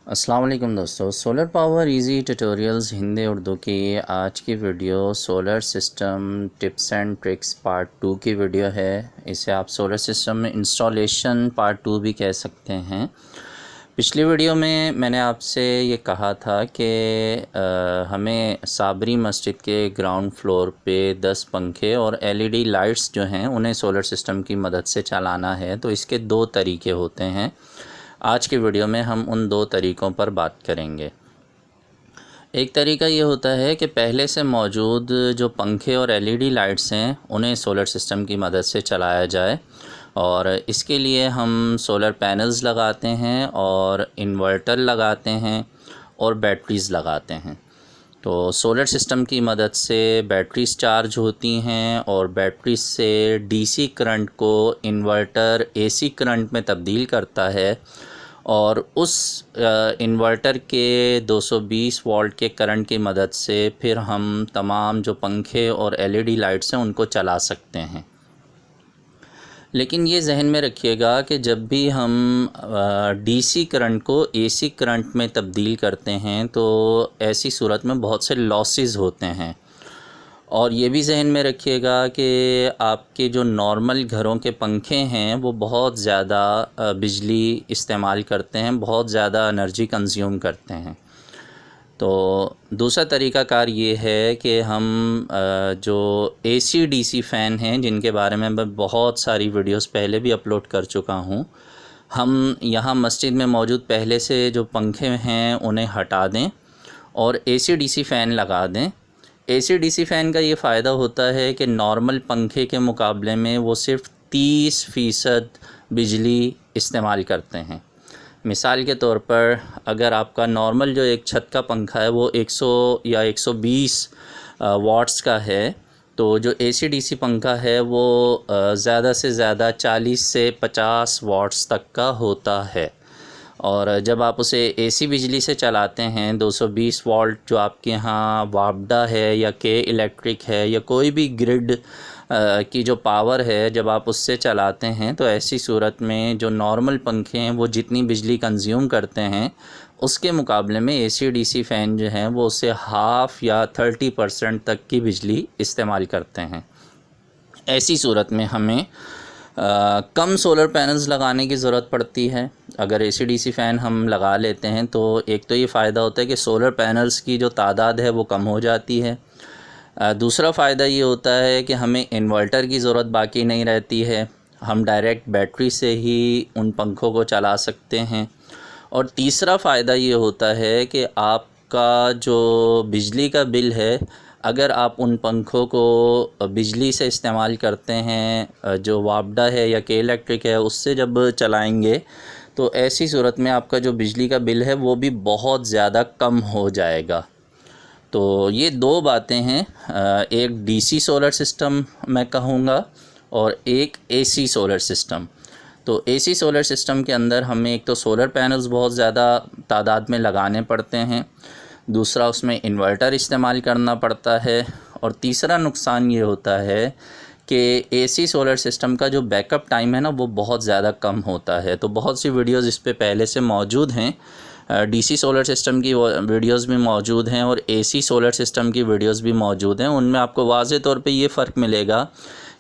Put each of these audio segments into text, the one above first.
अस्सलाम वालेकुम दोस्तों, solar power easy tutorials Hindi Urdu की आज की video solar system tips and tricks part 2 की वीडियो है। इसे आप सोलर सिस्टम में इंस्टॉलेशन पार्ट 2 भी कह सकते हैं। पिछली वीडियो में मैंने आपसे ये कहा था कि हमें साबरी मस्जिद के ग्राउंड फ्लोर पे 10 पंखे और एलईडी लाइट्स जो हैं उन्हें सोलर सिस्टम की मदद से चलाना है। तो इसके दो तरीके होते हैं। आज की वीडियो में हम उन दो तरीक़ों पर बात करेंगे। एक तरीका ये होता है कि पहले से मौजूद जो पंखे और एलईडी लाइट्स हैं उन्हें सोलर सिस्टम की मदद से चलाया जाए, और इसके लिए हम सोलर पैनल्स लगाते हैं और इन्वर्टर लगाते हैं और बैटरीज़ लगाते हैं। तो सोलर सिस्टम की मदद से बैटरीज़ चार्ज होती हैं और बैटरी से डीसी करंट को इन्वर्टर एसी करंट में तब्दील करता है, और उस इन्वर्टर के 220 वोल्ट के करंट की मदद से फिर हम तमाम जो पंखे और एलईडी लाइट्स हैं उनको चला सकते हैं। लेकिन ये जहन में रखिएगा कि जब भी हम डीसी करंट को एसी करंट में तब्दील करते हैं तो ऐसी सूरत में बहुत से लॉसेस होते हैं। और ये भी जहन में रखिएगा कि आपके जो नॉर्मल घरों के पंखे हैं वो बहुत ज़्यादा बिजली इस्तेमाल करते हैं, बहुत ज़्यादा एनर्जी कंज्यूम करते हैं। तो दूसरा तरीक़ाकार ये है कि हम जो एसी डीसी फ़ैन हैं, जिनके बारे में मैं बहुत सारी वीडियोस पहले भी अपलोड कर चुका हूँ, हम यहाँ मस्जिद में मौजूद पहले से जो पंखे हैं उन्हें हटा दें और एसी डीसी फ़ैन लगा दें। एसी डीसी फ़ैन का ये फ़ायदा होता है कि नॉर्मल पंखे के मुकाबले में वो सिर्फ़ 30% बिजली इस्तेमाल करते हैं। मिसाल के तौर पर अगर आपका नॉर्मल जो एक छत का पंखा है वो 100 या 120 वाट्स का है, तो जो एसी डीसी पंखा है वो ज़्यादा से ज़्यादा 40 से 50 वाट्स तक का होता है। और जब आप उसे एसी बिजली से चलाते हैं 220 वोल्ट जो आपके यहाँ वापडा है या के इलेक्ट्रिक है या कोई भी ग्रिड की जो पावर है, जब आप उससे चलाते हैं तो ऐसी सूरत में जो नॉर्मल पंखे हैं वो जितनी बिजली कंज्यूम करते हैं उसके मुकाबले में एसी डीसी फ़ैन जो हैं वो उससे हाफ़ या 30% तक की बिजली इस्तेमाल करते हैं। ऐसी सूरत में हमें कम सोलर पैनल्स लगाने की ज़रूरत पड़ती है। अगर एसी डीसी फ़ैन हम लगा लेते हैं तो एक तो ये फ़ायदा होता है कि सोलर पैनल्स की जो तादाद है वो कम हो जाती है। दूसरा फ़ायदा ये होता है कि हमें इन्वर्टर की ज़रूरत बाकी नहीं रहती है, हम डायरेक्ट बैटरी से ही उन पंखों को चला सकते हैं। और तीसरा फ़ायदा ये होता है कि आपका जो बिजली का बिल है, अगर आप उन पंखों को बिजली से इस्तेमाल करते हैं, जो वापडा है या के इलेक्ट्रिक है उससे जब चलाएंगे, तो ऐसी सूरत में आपका जो बिजली का बिल है वो भी बहुत ज़्यादा कम हो जाएगा। तो ये दो बातें हैं, एक डीसी सोलर सिस्टम मैं कहूँगा और एक एसी सोलर सिस्टम। तो एसी सोलर सिस्टम के अंदर हमें एक तो सोलर पैनल्स बहुत ज़्यादा तादाद में लगाने पड़ते हैं, दूसरा उसमें इन्वर्टर इस्तेमाल करना पड़ता है, और तीसरा नुकसान ये होता है कि एसी सोलर सिस्टम का जो बैकअप टाइम है ना वो बहुत ज़्यादा कम होता है। तो बहुत सी वीडियोज़ इस पे पहले से मौजूद हैं, डीसी सोलर सिस्टम की वीडियोज़ भी मौजूद हैं और एसी सोलर सिस्टम की वीडियोज़ भी मौजूद हैं। उनमें आपको वाज़े तौर पे ये फ़र्क मिलेगा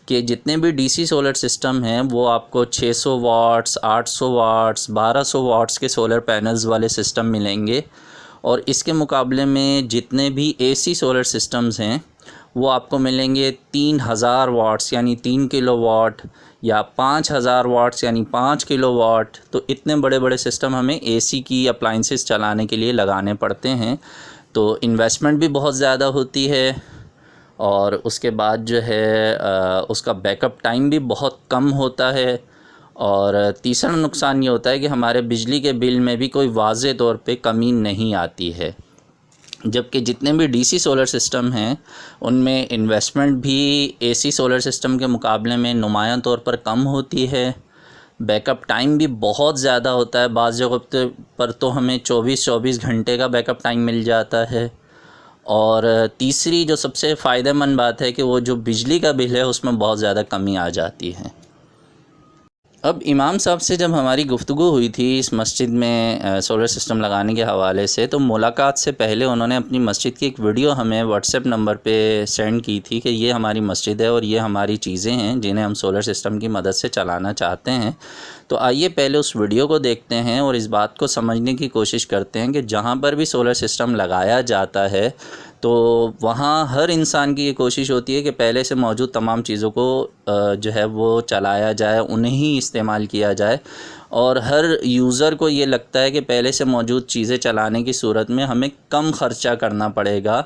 कि जितने भी डीसी सोलर सिस्टम हैं वो आपको 600 वाट्स, 800 वाट्स, 1200 वाट्स के सोलर पैनल्स वाले सिस्टम मिलेंगे, और इसके मुकाबले में जितने भी एसी सोलर सिस्टम्स हैं वो आपको मिलेंगे 3000 वाट्स यानी 3 किलोवाट या 5000 वाट्स यानी 5 किलोवाट। तो इतने बड़े बड़े सिस्टम हमें एसी की अप्लाइंसेस चलाने के लिए लगाने पड़ते हैं। तो इन्वेस्टमेंट भी बहुत ज़्यादा होती है, और उसके बाद जो है उसका बैकअप टाइम भी बहुत कम होता है। और तीसरा नुकसान ये होता है कि हमारे बिजली के बिल में भी कोई वाज़े तौर पे कमी नहीं आती है। जबकि जितने भी डीसी सोलर सिस्टम हैं उनमें इन्वेस्टमेंट भी एसी सोलर सिस्टम के मुकाबले में नुमायां तौर पर कम होती है, बैकअप टाइम भी बहुत ज़्यादा होता है, बाज़ जगह पर तो हमें 24-24 घंटे का बैकअप टाइम मिल जाता है। और तीसरी जो सबसे फ़ायदेमंद बात है कि वो जो बिजली का बिल है उसमें बहुत ज़्यादा कमी आ जाती है। अब इमाम साहब से जब हमारी गुफ्तगू हुई थी इस मस्जिद में सोलर सिस्टम लगाने के हवाले से, तो मुलाकात से पहले उन्होंने अपनी मस्जिद की एक वीडियो हमें व्हाट्सएप नंबर पे सेंड की थी कि ये हमारी मस्जिद है और ये हमारी चीज़ें हैं जिन्हें हम सोलर सिस्टम की मदद से चलाना चाहते हैं। तो आइए पहले उस वीडियो को देखते हैं और इस बात को समझने की कोशिश करते हैं कि जहाँ पर भी सोलर सिस्टम लगाया जाता है तो वहाँ हर इंसान की ये कोशिश होती है कि पहले से मौजूद तमाम चीज़ों को जो है वो चलाया जाए, उन्हें ही इस्तेमाल किया जाए। और हर यूज़र को ये लगता है कि पहले से मौजूद चीज़ें चलाने की सूरत में हमें कम ख़र्चा करना पड़ेगा,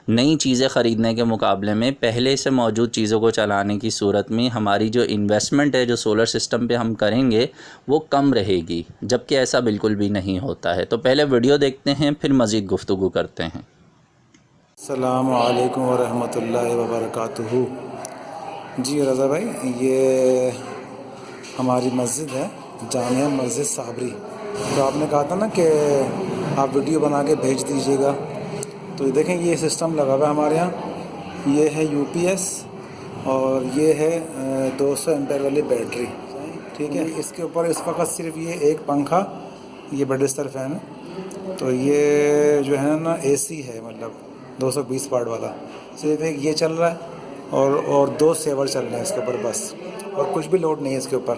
नई चीज़ें ख़रीदने के मुकाबले में पहले से मौजूद चीज़ों को चलाने की सूरत में हमारी जो इन्वेस्टमेंट है जो सोलर सिस्टम पे हम करेंगे वो कम रहेगी, जबकि ऐसा बिल्कुल भी नहीं होता है। तो पहले वीडियो देखते हैं, फिर मज़ीद गुफ्तगू करते हैं। अस्सलामु अलैकुम वरहमतुल्लाहि वबरकातुहू। जी रज़ा भाई, ये हमारी मस्जिद है, जामिया मस्जिद साबरी। तो आपने कहा था ना कि आप वीडियो बना के भेज दीजिएगा। तो ये देखें, ये सिस्टम लगा हुआ है हमारे यहाँ। ये है यूपीएस और ये है 200 एम्पेयर वाली बैटरी, ठीक है। इसके ऊपर इस वक्त सिर्फ ये एक पंखा, ये बड़े स्तर फैन है। तो ये जो है ना एसी है, मतलब 220 वाट वाला। सिर्फ एक ये चल रहा है और 2 सेवर चल रहे हैं इसके ऊपर बस, और कुछ भी लोड नहीं है इसके ऊपर।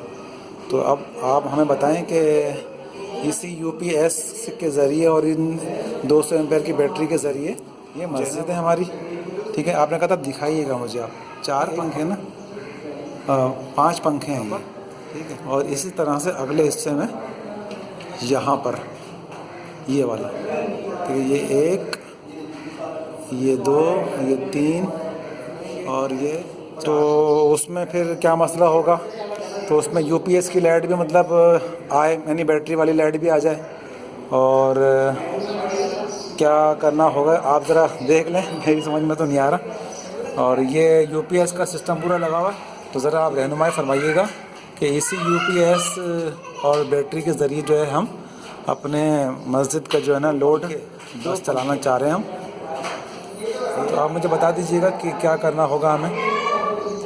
तो अब आप हमें बताएं कि इसी यूपीएस के ज़रिए और इन 200 एम्पेयर की बैटरी के ज़रिए ये मस्जिद है हमारी, ठीक है। आपने कहा था दिखाइएगा मुझे आप। 4 पंखे ना, 5 पंखे हैं ये, ठीक है। और इसी तरह से अगले हिस्से में यहाँ पर ये वाला, ठीक है, ये 1, ये 2, ये 3 और ये। तो उसमें फिर क्या मसला होगा, तो उसमें यूपीएस की लाइट भी मतलब आए, यानी बैटरी वाली लाइट भी आ जाए। और क्या करना होगा आप ज़रा देख लें, मेरी समझ में तो नहीं आ रहा। और ये यूपीएस का सिस्टम पूरा लगा हुआ है, तो ज़रा आप रहनुमाई फरमाइएगा कि इसी यूपीएस और बैटरी के ज़रिए जो है हम अपने मस्जिद का जो है ना लोड बस चलाना चाह रहे हैं हम। तो आप मुझे बता दीजिएगा कि क्या करना होगा हमें।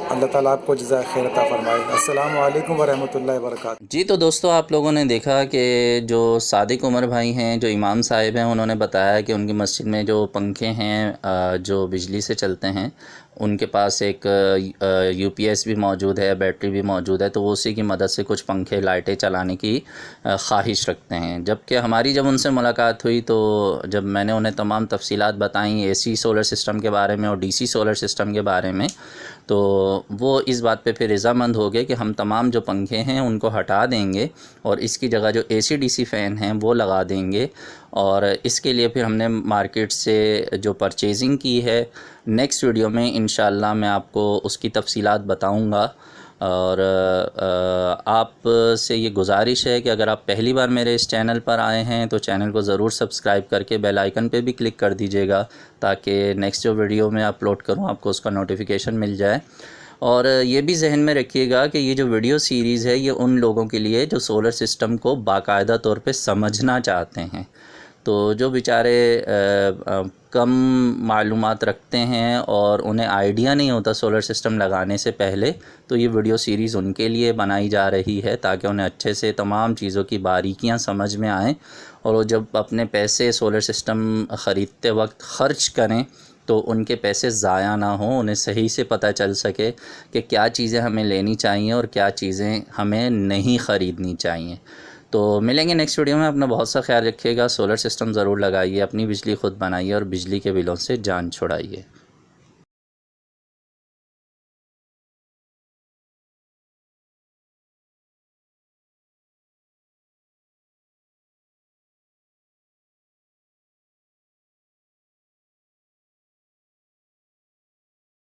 अल्लाह ताला आपको जज़ाए खैर अता फरमाए। अस्सलामु अलैकुम वरहमतुल्लाहि वबरकातुहू। जी, तो दोस्तों आप लोगों ने देखा कि जो सादिक उमर भाई हैं, जो इमाम साहिब हैं, उन्होंने बताया कि उनकी मस्जिद में जो पंखे हैं जो बिजली से चलते हैं, उनके पास एक यूपीएस भी मौजूद है, बैटरी भी मौजूद है, तो वो उसी की मदद से कुछ पंखे लाइटें चलाने की ख्वाहिश रखते हैं। जबकि हमारी जब उनसे मुलाकात हुई तो जब मैंने उन्हें तमाम तफसीलात बताई एसी सोलर सिस्टम के बारे में और डीसी सोलर सिस्टम के बारे में, तो वो इस बात पे फिर रज़ामंद हो गए कि हम तमाम जो पंखे हैं उनको हटा देंगे और इसकी जगह जो एसी डीसी फ़ैन हैं वो लगा देंगे। और इसके लिए फिर हमने मार्केट से जो परचेजिंग की है, नेक्स्ट वीडियो में इंशाअल्लाह मैं आपको उसकी तफसीलात बताऊंगा। और आप से ये गुजारिश है कि अगर आप पहली बार मेरे इस चैनल पर आए हैं तो चैनल को ज़रूर सब्सक्राइब करके बेल आइकन पे भी क्लिक कर दीजिएगा, ताकि नेक्स्ट जो वीडियो मैं अपलोड करूं आपको उसका नोटिफिकेशन मिल जाए। और ये भी जहन में रखिएगा कि ये जो वीडियो सीरीज़ है ये उन लोगों के लिए जो सोलर सिस्टम को बाकायदा तौर पे समझना चाहते हैं। तो जो बेचारे कम मालूमात रखते हैं और उन्हें आइडिया नहीं होता सोलर सिस्टम लगाने से पहले, तो ये वीडियो सीरीज़ उनके लिए बनाई जा रही है ताकि उन्हें अच्छे से तमाम चीज़ों की बारीकियां समझ में आएँ और वो जब अपने पैसे सोलर सिस्टम ख़रीदते वक्त ख़र्च करें तो उनके पैसे ज़ाया ना हों, उन्हें सही से पता चल सके कि क्या चीज़ें हमें लेनी चाहिए और क्या चीज़ें हमें नहीं ख़रीदनी चाहिए। तो मिलेंगे नेक्स्ट वीडियो में। अपना बहुत सा ख्याल रखिएगा। सोलर सिस्टम ज़रूर लगाइए, अपनी बिजली खुद बनाइए और बिजली के बिलों से जान छुड़ाइए।